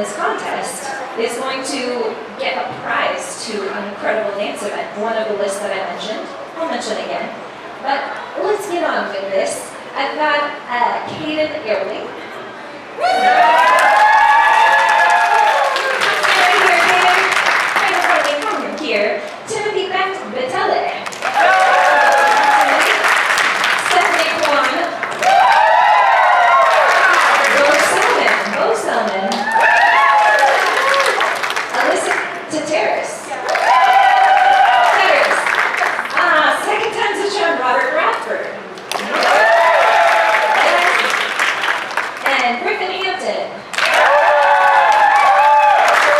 this contest is going to get a prize to an incredible dance event. One of the lists that I mentioned, I'll mention again. But let's get on with this. I've got Kaden Ehrling. Here, Timothy Bettele. Stephanie Kwan. Bo Selman. Alyssa Teteris. Second time's a charm, Robert Bradford. And Griffin Hampton.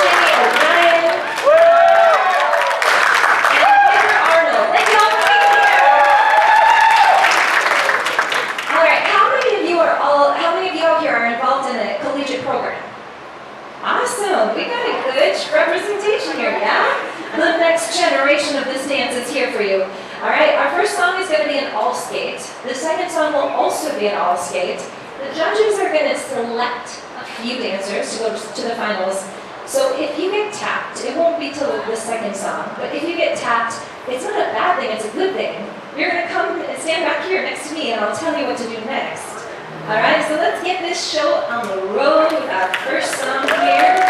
Jamie O'Brien. And Heather Arnold. Thank you all for being here. All right, how many of you out here are involved in a collegiate program? Awesome, we got a good representation here, yeah? The next generation of this dance is here for you. All right, our first song is going to be an all skate. The second song will also be an all skate. The judges are going to select a few dancers to go to the finals. So if you get tapped, it won't be till the second song, but if you get tapped, it's not a bad thing, it's a good thing. You're going to come and stand back here next to me and I'll tell you what to do next. All right, so let's get this show on the road with our first song here.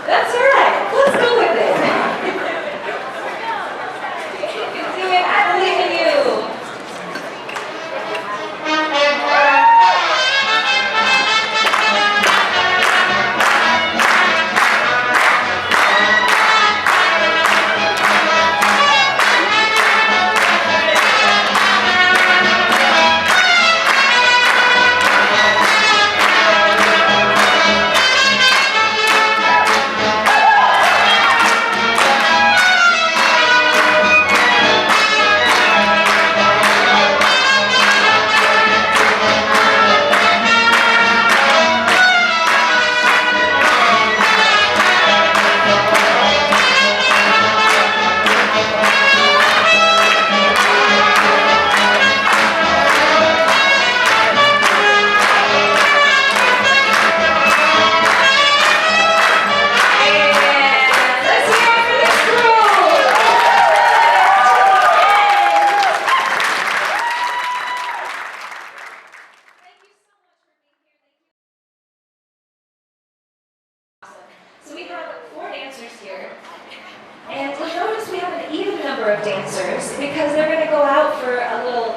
That's all right. Let's go with it. You can do it. I believe in you. have 4 dancers here. And you'll notice we have an even number of dancers because they're going to go out for a little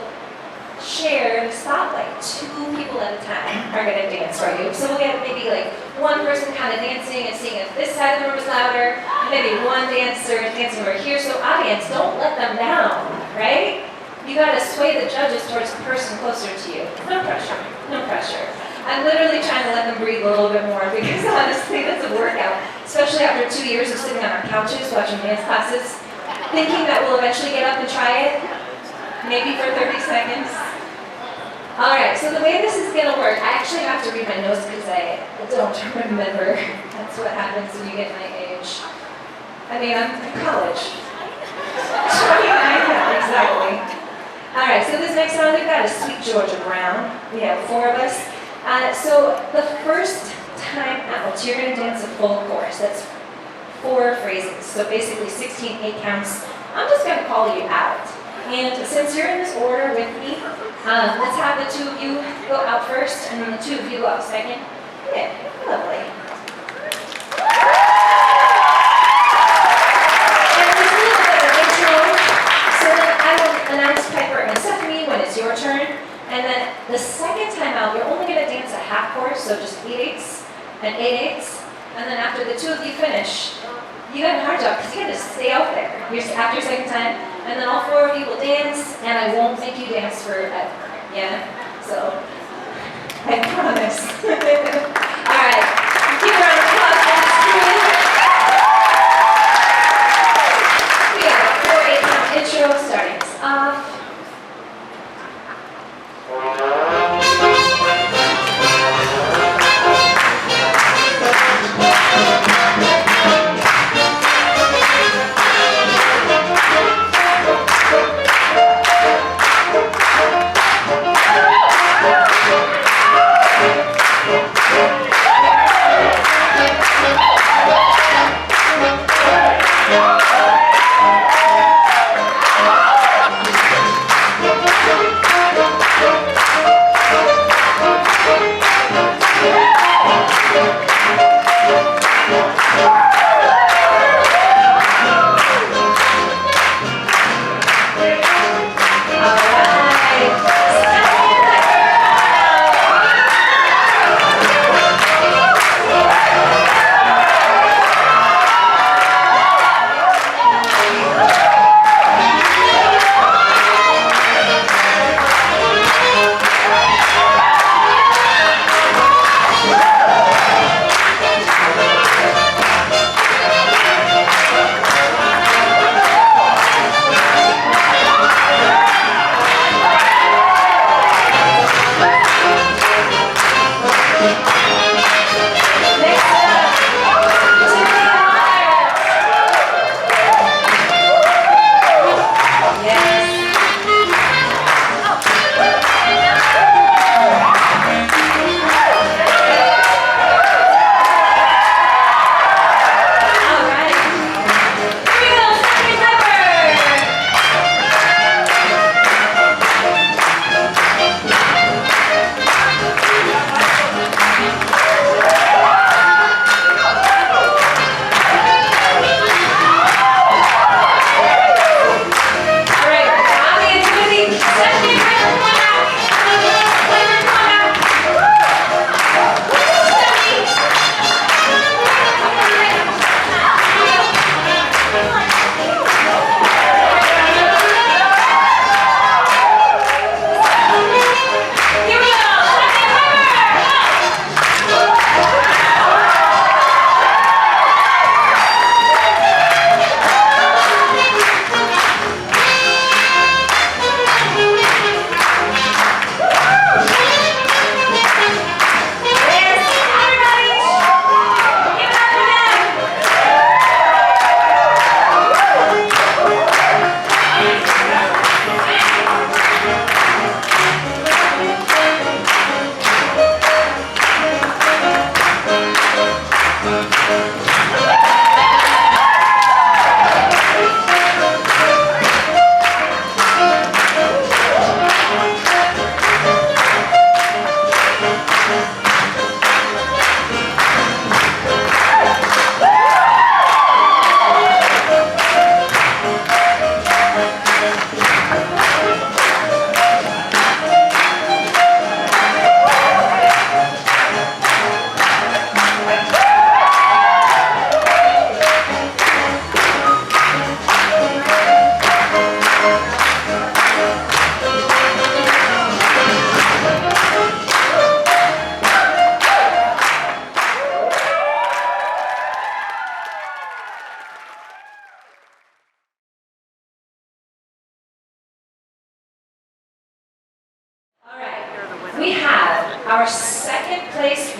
shared spotlight. 2 people at a time are going to dance for you. So we'll get maybe like one person kind of dancing and seeing if this side of the room is louder. Maybe one dancer dancing over here. So audience, don't let them down, right? You got to sway the judges towards the person closer to you. No pressure, no pressure. I'm literally trying to let them breathe a little bit more because honestly, that's a workout. Especially after 2 years of sitting on our couches watching dance classes, thinking that we'll eventually get up and try it, maybe for 30 seconds. All right, so the way this is gonna work, I actually have to read my notes because I don't remember. That's what happens when you get my age. I mean, I'm in college. 29, yeah, exactly. All right, so this next song we've got is Sweet Georgia Brown. We have 4 of us. So the first time out, you're gonna dance a full chorus. That's 4 phrases, so basically 16 8 counts. I'm just gonna call you out. And since you're in this order with me, let's have the 2 of you go out first, and then the 2 of you go out second. Yeah, lovely. And there's a little bit of an intro, so then I will announce Piper and Stephanie when it's your turn. And then the second time out, you're only going to dance a half chorus, so just 8/8 and 8/8. And then after the 2 of you finish, you got a hard job because you got to stay out there. After your second time, and then all 4 of you will dance, and I won't make you dance forever. Yeah? So, I promise. All right. Give a round of applause for this crew. We got a 4 8-count intro starting us off.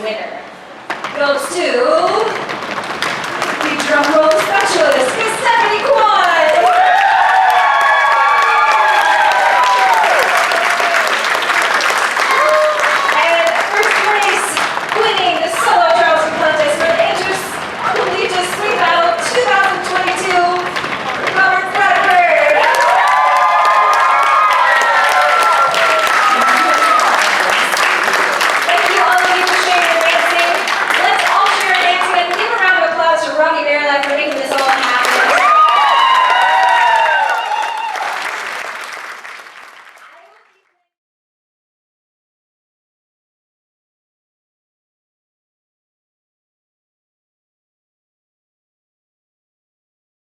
winner goes to, the drum rolls